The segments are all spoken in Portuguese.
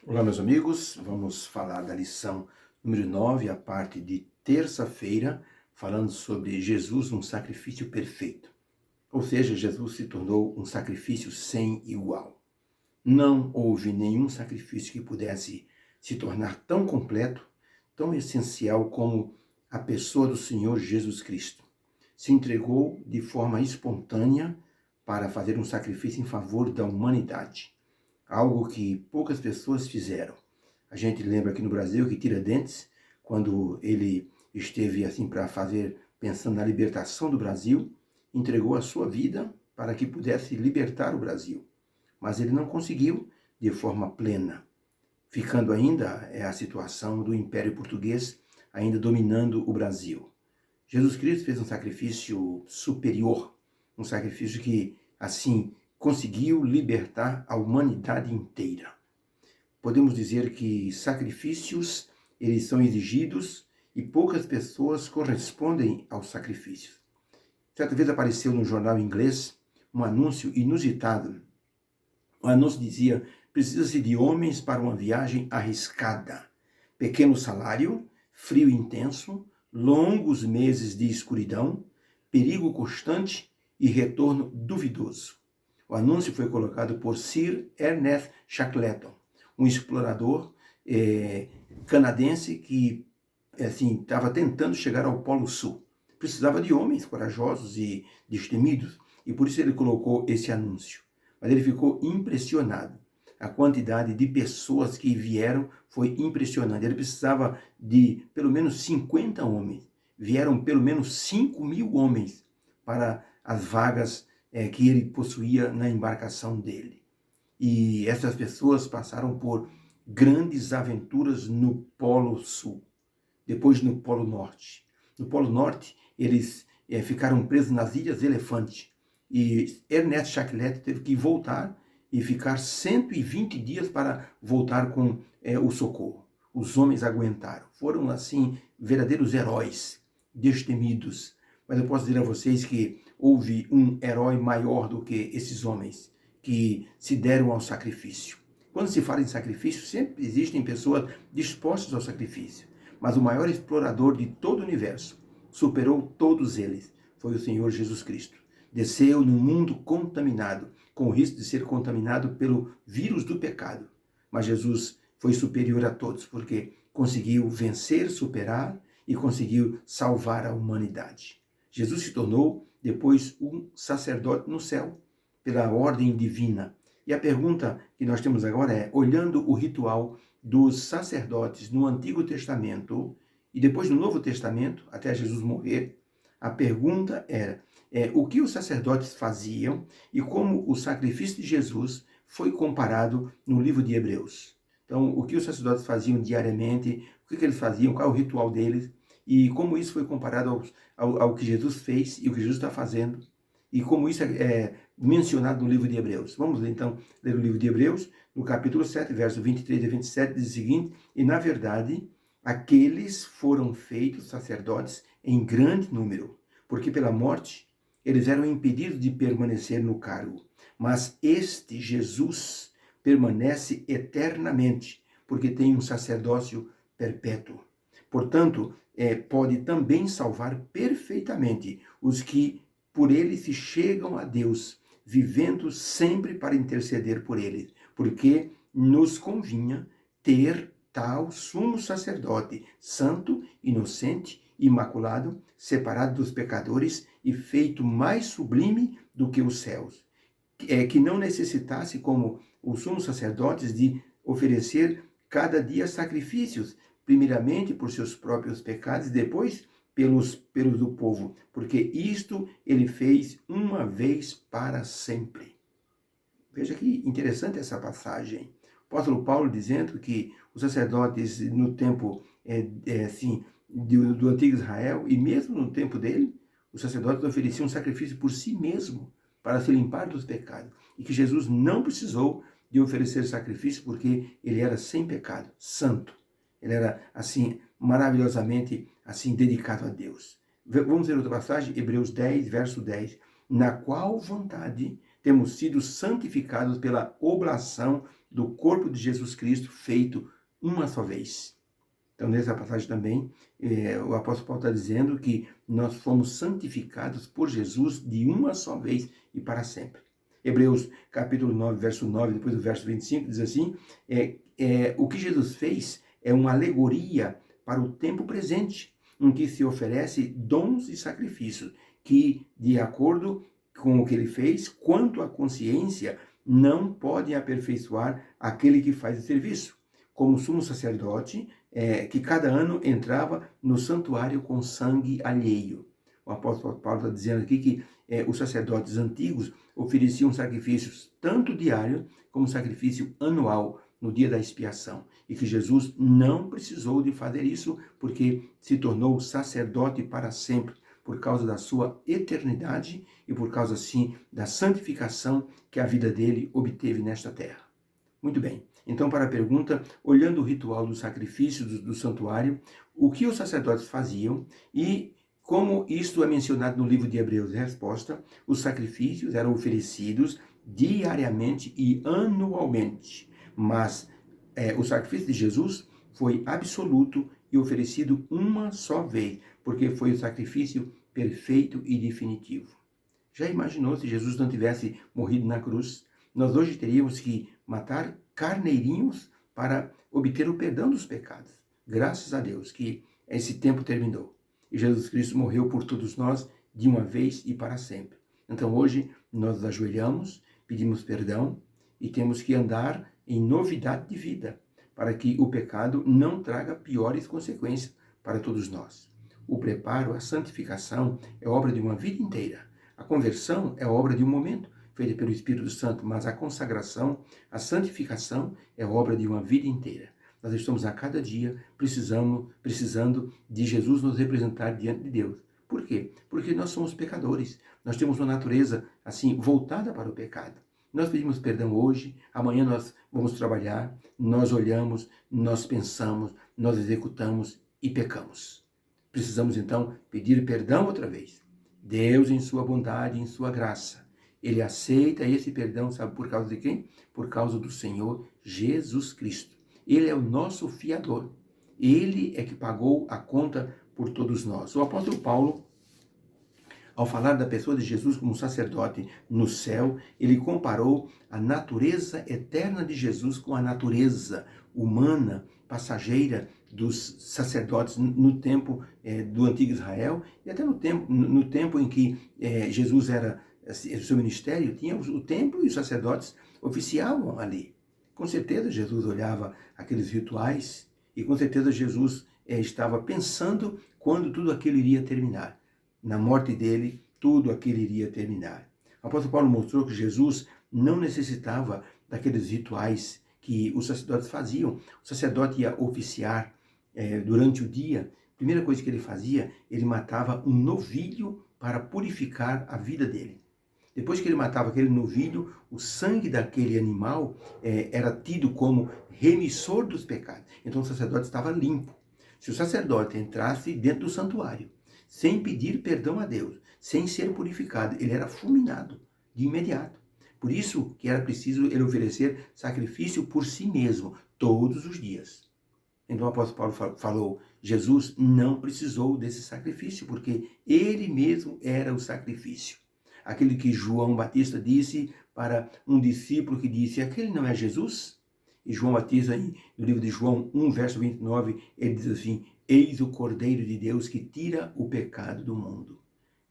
Olá, meus amigos. Vamos falar da lição número 9, a parte de terça-feira, falando sobre Jesus, um sacrifício perfeito. Ou seja, Jesus se tornou um sacrifício sem igual. Não houve nenhum sacrifício que pudesse se tornar tão completo, tão essencial como a pessoa do Senhor Jesus Cristo. Se entregou de forma espontânea para fazer um sacrifício em favor da humanidade. Algo que poucas pessoas fizeram. A gente lembra aqui no Brasil que Tiradentes, quando ele esteve assim para fazer, pensando na libertação do Brasil, entregou a sua vida para que pudesse libertar o Brasil. Mas ele não conseguiu de forma plena, ficando ainda a situação do Império Português ainda dominando o Brasil. Jesus Cristo fez um sacrifício superior, um sacrifício que, assim, conseguiu libertar a humanidade inteira. Podemos dizer que sacrifícios, eles são exigidos e poucas pessoas correspondem aos sacrifícios. Certa vez apareceu no jornal inglês um anúncio inusitado. O anúncio dizia: precisa-se de homens para uma viagem arriscada. Pequeno salário, frio intenso, longos meses de escuridão, perigo constante e retorno duvidoso. O anúncio foi colocado por Sir Ernest Shackleton, um explorador canadense que estava tentando chegar ao Polo Sul. Precisava de homens corajosos e destemidos, e por isso ele colocou esse anúncio. Mas ele ficou impressionado. A quantidade de pessoas que vieram foi impressionante. Ele precisava de pelo menos 50 homens. Vieram pelo menos 5.000 homens para as vagas que ele possuía na embarcação dele. E essas pessoas passaram por grandes aventuras no Polo Sul, depois no Polo Norte. No Polo Norte, eles ficaram presos nas Ilhas Elefante. E Ernest Shackleton teve que voltar e ficar 120 dias para voltar com o socorro. Os homens aguentaram. Foram, assim, verdadeiros heróis, destemidos. Mas eu posso dizer a vocês que houve um herói maior do que esses homens que se deram ao sacrifício. Quando se fala em sacrifício, sempre existem pessoas dispostas ao sacrifício. Mas o maior explorador de todo o universo superou todos eles. Foi o Senhor Jesus Cristo. Desceu num mundo contaminado, com o risco de ser contaminado pelo vírus do pecado. Mas Jesus foi superior a todos, porque conseguiu vencer, superar e conseguiu salvar a humanidade. Jesus se tornou depois um sacerdote no céu, pela ordem divina. E a pergunta que nós temos agora é, olhando o ritual dos sacerdotes no Antigo Testamento e depois no Novo Testamento, até Jesus morrer, a pergunta era o que os sacerdotes faziam e como o sacrifício de Jesus foi comparado no livro de Hebreus. Então, o que os sacerdotes faziam diariamente, o que eles faziam, qual é o ritual deles, e como isso foi comparado ao que Jesus fez e o que Jesus está fazendo, e como isso é mencionado no livro de Hebreus. Vamos então ler o livro de Hebreus, no capítulo 7, verso 23 e 27, diz o seguinte: e na verdade, aqueles foram feitos sacerdotes em grande número, porque pela morte eles eram impedidos de permanecer no cargo. Mas este Jesus permanece eternamente, porque tem um sacerdócio perpétuo. Portanto, pode também salvar perfeitamente os que por ele se chegam a Deus, vivendo sempre para interceder por eles, porque nos convinha ter tal sumo sacerdote, santo, inocente, imaculado, separado dos pecadores e feito mais sublime do que os céus, que não necessitasse, como os sumos sacerdotes, de oferecer cada dia sacrifícios, primeiramente por seus próprios pecados, depois pelos do povo, porque isto ele fez uma vez para sempre. Veja que interessante essa passagem. O apóstolo Paulo dizendo que os sacerdotes no tempo do antigo Israel, e mesmo no tempo dele, os sacerdotes ofereciam um sacrifício por si mesmo, para se limpar dos pecados. E que Jesus não precisou de oferecer sacrifício porque ele era sem pecado, santo. Ele era, assim, maravilhosamente, assim, dedicado a Deus. Vamos ver outra passagem, Hebreus 10, verso 10. Na qual vontade temos sido santificados pela oblação do corpo de Jesus Cristo feito uma só vez. Então, nessa passagem também, o apóstolo Paulo está dizendo que nós fomos santificados por Jesus de uma só vez e para sempre. Hebreus capítulo 9, verso 9, depois do verso 25, diz assim, o que Jesus fez é uma alegoria para o tempo presente, em que se oferece dons e sacrifícios, que, de acordo com o que ele fez, quanto à consciência, não podem aperfeiçoar aquele que faz o serviço. Como sumo sacerdote, que cada ano entrava no santuário com sangue alheio. O apóstolo Paulo está dizendo aqui que os sacerdotes antigos ofereciam sacrifícios tanto diário como sacrifício anual no dia da expiação. E que Jesus não precisou de fazer isso porque se tornou sacerdote para sempre, por causa da sua eternidade e por causa, assim, da santificação que a vida dele obteve nesta terra. Muito bem. Então, para a pergunta, olhando o ritual do sacrifício do santuário, o que os sacerdotes faziam e como isto é mencionado no livro de Hebreus, a resposta, os sacrifícios eram oferecidos diariamente e anualmente, mas o sacrifício de Jesus foi absoluto e oferecido uma só vez, porque foi o sacrifício perfeito e definitivo. Já imaginou se Jesus não tivesse morrido na cruz? Nós hoje teríamos que matar carneirinhos para obter o perdão dos pecados. Graças a Deus que esse tempo terminou. E Jesus Cristo morreu por todos nós de uma vez e para sempre. Então hoje nós nos ajoelhamos, pedimos perdão e temos que andar em novidade de vida, para que o pecado não traga piores consequências para todos nós. O preparo, a santificação é obra de uma vida inteira. A conversão é obra de um momento, feita pelo Espírito Santo, mas a consagração, a santificação é obra de uma vida inteira. Nós estamos a cada dia precisando de Jesus nos representar diante de Deus. Por quê? Porque nós somos pecadores. Nós temos uma natureza, assim, voltada para o pecado. Nós pedimos perdão hoje, amanhã nós vamos trabalhar, nós olhamos, nós pensamos, nós executamos e pecamos. Precisamos, então, pedir perdão outra vez. Deus, em sua bondade, em sua graça, Ele aceita esse perdão, sabe por causa de quem? Por causa do Senhor Jesus Cristo. Ele é o nosso fiador. Ele é que pagou a conta por todos nós. O apóstolo Paulo, ao falar da pessoa de Jesus como sacerdote no céu, ele comparou a natureza eterna de Jesus com a natureza humana, passageira dos sacerdotes no tempo do antigo Israel e até no tempo em que Jesus era, o seu ministério, tinha o templo e os sacerdotes oficiavam ali. Com certeza Jesus olhava aqueles rituais e com certeza Jesus estava pensando quando tudo aquilo iria terminar. Na morte dele, tudo aquilo iria terminar. O apóstolo Paulo mostrou que Jesus não necessitava daqueles rituais que os sacerdotes faziam. O sacerdote ia oficiar durante o dia. A primeira coisa que ele fazia, ele matava um novilho para purificar a vida dele. Depois que ele matava aquele novilho, o sangue daquele animal era tido como remissor dos pecados. Então o sacerdote estava limpo. Se o sacerdote entrasse dentro do santuário, sem pedir perdão a Deus, sem ser purificado, ele era fulminado de imediato. Por isso que era preciso ele oferecer sacrifício por si mesmo, todos os dias. Então o apóstolo Paulo falou, Jesus não precisou desse sacrifício, porque ele mesmo era o sacrifício. Aquele que João Batista disse para um discípulo que disse, aquele não é Jesus? E João Batista, no livro de João 1, verso 29, ele diz assim, eis o Cordeiro de Deus que tira o pecado do mundo.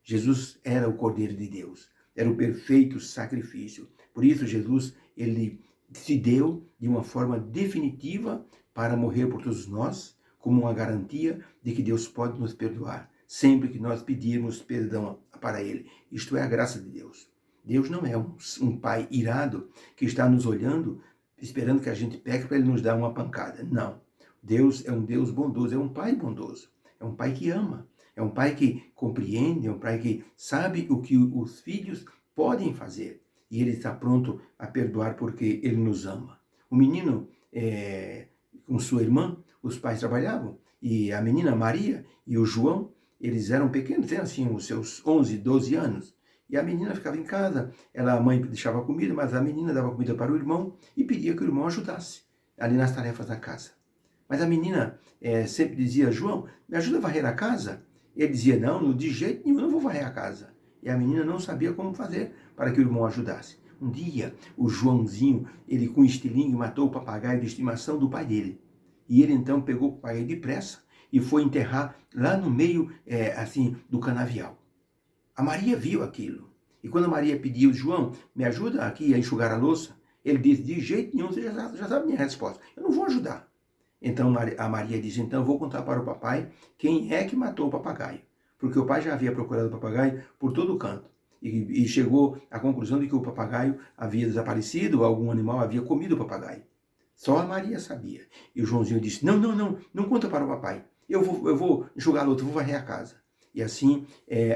Jesus era o Cordeiro de Deus, era o perfeito sacrifício. Por isso Jesus, ele se deu de uma forma definitiva para morrer por todos nós, como uma garantia de que Deus pode nos perdoar, sempre que nós pedirmos perdão para Ele. Isto é a graça de Deus. Deus não é um pai irado que está nos olhando, esperando que a gente peque para Ele nos dar uma pancada. Não. Deus é um Deus bondoso, é um pai bondoso, é um pai que ama, é um pai que compreende, é um pai que sabe o que os filhos podem fazer. E Ele está pronto a perdoar porque Ele nos ama. O menino, com sua irmã, os pais trabalhavam, e a menina Maria e o João, eles eram pequenos, tinham assim os seus 11, 12 anos, E a menina ficava em casa, a mãe deixava comida, mas a menina dava comida para o irmão e pedia que o irmão ajudasse ali nas tarefas da casa. Mas a menina sempre dizia, João, me ajuda a varrer a casa? Ele dizia, não, de jeito nenhum, eu não vou varrer a casa. E a menina não sabia como fazer para que o irmão ajudasse. Um dia, o Joãozinho, ele com estilingue matou o papagaio de estimação do pai dele. E ele então pegou o papagaio depressa e foi enterrar lá no meio, assim, do canavial. A Maria viu aquilo. E quando a Maria pediu, João, me ajuda aqui a enxugar a louça? Ele disse, de jeito nenhum, você já sabe a minha resposta. Eu não vou ajudar. Então a Maria disse, então eu vou contar para o papai quem é que matou o papagaio. Porque o pai já havia procurado o papagaio por todo canto. E chegou à conclusão de que o papagaio havia desaparecido, algum animal havia comido o papagaio. Só a Maria sabia. E o Joãozinho disse, não conta para o papai. Eu vou enxugar a louça, vou varrer a casa. E assim,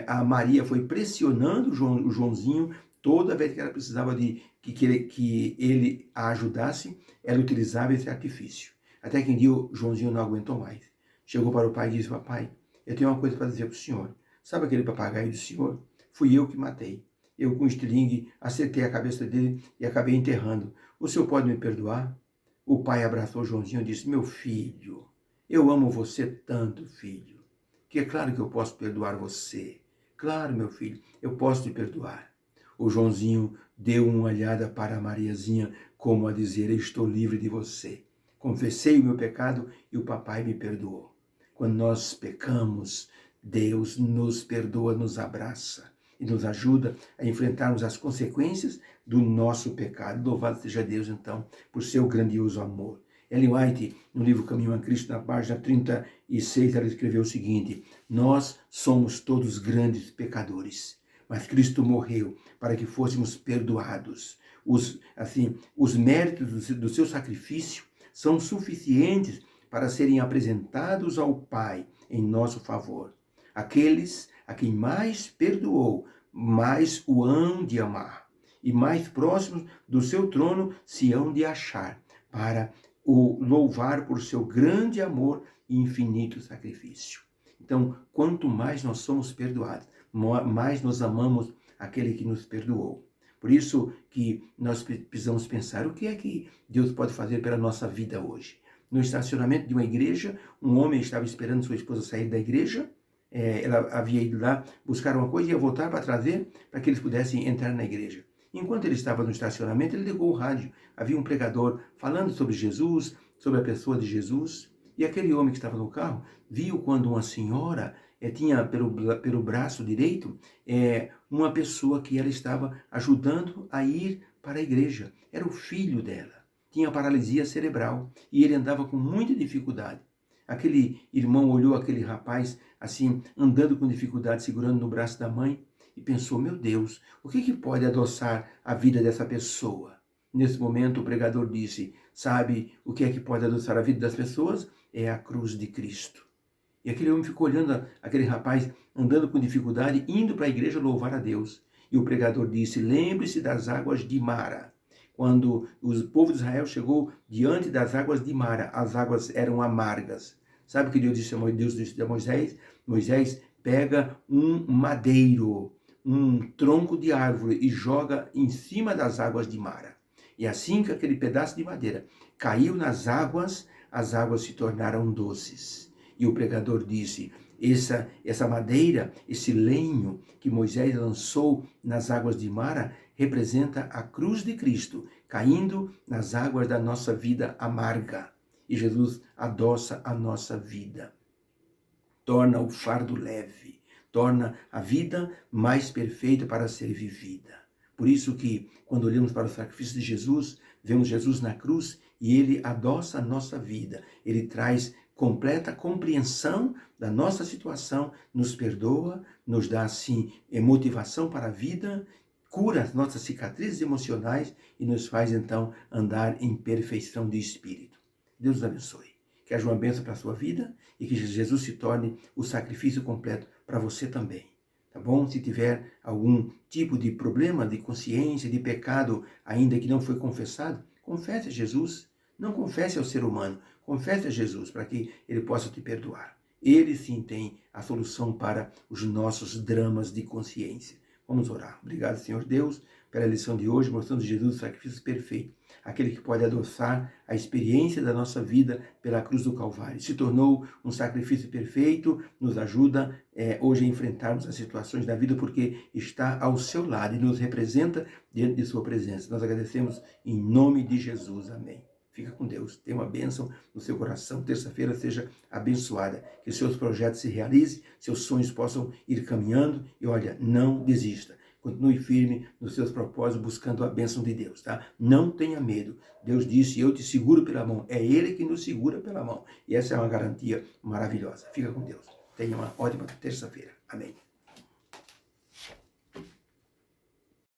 a Maria foi pressionando o Joãozinho toda vez que ela precisava que ele a ajudasse, ela utilizava esse artifício. Até que um dia o Joãozinho não aguentou mais. Chegou para o pai e disse, papai, eu tenho uma coisa para dizer para o senhor. Sabe aquele papagaio do senhor? Fui eu que matei. Eu com estilingue acertei a cabeça dele e acabei enterrando. O senhor pode me perdoar? O pai abraçou o Joãozinho e disse, meu filho, eu amo você tanto, filho, que é claro que eu posso perdoar você. Claro, meu filho, eu posso te perdoar. O Joãozinho deu uma olhada para a Mariazinha, como a dizer, eu estou livre de você. Confessei o meu pecado e o papai me perdoou. Quando nós pecamos, Deus nos perdoa, nos abraça e nos ajuda a enfrentarmos as consequências do nosso pecado. Louvado seja Deus, então, por seu grandioso amor. Ellen White, no livro Caminho a Cristo, na página 36, ela escreveu o seguinte, nós somos todos grandes pecadores, mas Cristo morreu para que fôssemos perdoados. Os méritos do seu sacrifício são suficientes para serem apresentados ao Pai em nosso favor. Aqueles a quem mais perdoou, mais o hão de amar, e mais próximos do seu trono se hão de achar, para o louvar por seu grande amor e infinito sacrifício. Então, quanto mais nós somos perdoados, mais nós amamos aquele que nos perdoou. Por isso que nós precisamos pensar o que é que Deus pode fazer pela nossa vida hoje. No estacionamento de uma igreja, um homem estava esperando sua esposa sair da igreja, ela havia ido lá buscar uma coisa e ia voltar para trazer, para que eles pudessem entrar na igreja. Enquanto ele estava no estacionamento, ele ligou o rádio. Havia um pregador falando sobre Jesus, sobre a pessoa de Jesus. E aquele homem que estava no carro viu quando uma senhora tinha pelo braço direito uma pessoa que ela estava ajudando a ir para a igreja. Era o filho dela. Tinha paralisia cerebral e ele andava com muita dificuldade. Aquele irmão olhou aquele rapaz assim, andando com dificuldade, segurando no braço da mãe e pensou, meu Deus, o que pode adoçar a vida dessa pessoa? Nesse momento o pregador disse, sabe o que é que pode adoçar a vida das pessoas? É a cruz de Cristo. E aquele homem ficou olhando aquele rapaz andando com dificuldade, indo para a igreja louvar a Deus. E o pregador disse, lembre-se das águas de Mara. Quando o povo de Israel chegou diante das águas de Mara, as águas eram amargas. Sabe o que Deus disse a Moisés? Moisés, pega um madeiro, um tronco de árvore e joga em cima das águas de Mara. E assim que aquele pedaço de madeira caiu nas águas, as águas se tornaram doces. E o pregador disse, essa madeira, esse lenho que Moisés lançou nas águas de Mara, representa a cruz de Cristo, caindo nas águas da nossa vida amarga. E Jesus adoça a nossa vida. Torna o fardo leve, torna a vida mais perfeita para ser vivida. Por isso que, quando olhamos para o sacrifício de Jesus, vemos Jesus na cruz e ele adoça a nossa vida. Ele traz completa compreensão da nossa situação, nos perdoa, nos dá, assim, motivação para a vida, cura as nossas cicatrizes emocionais e nos faz, então, andar em perfeição de espírito. Deus os abençoe. Que haja uma bênção para a sua vida e que Jesus se torne o sacrifício completo para você também. Tá bom? Se tiver algum tipo de problema de consciência, de pecado, ainda que não foi confessado, confesse a Jesus. Não confesse ao ser humano, confesse a Jesus para que ele possa te perdoar. Ele sim tem a solução para os nossos dramas de consciência. Vamos orar. Obrigado, Senhor Deus, pela lição de hoje, mostrando Jesus o sacrifício perfeito, aquele que pode adoçar a experiência da nossa vida pela cruz do Calvário. Se tornou um sacrifício perfeito, nos ajuda hoje a enfrentarmos as situações da vida, porque está ao seu lado e nos representa diante de sua presença. Nós agradecemos em nome de Jesus. Amém. Fica com Deus. Tenha uma bênção no seu coração. Terça-feira seja abençoada. Que seus projetos se realizem, seus sonhos possam ir caminhando. E olha, não desista. Continue firme nos seus propósitos, buscando a bênção de Deus, tá? Não tenha medo. Deus disse, eu te seguro pela mão. É Ele que nos segura pela mão. E essa é uma garantia maravilhosa. Fica com Deus. Tenha uma ótima terça-feira. Amém.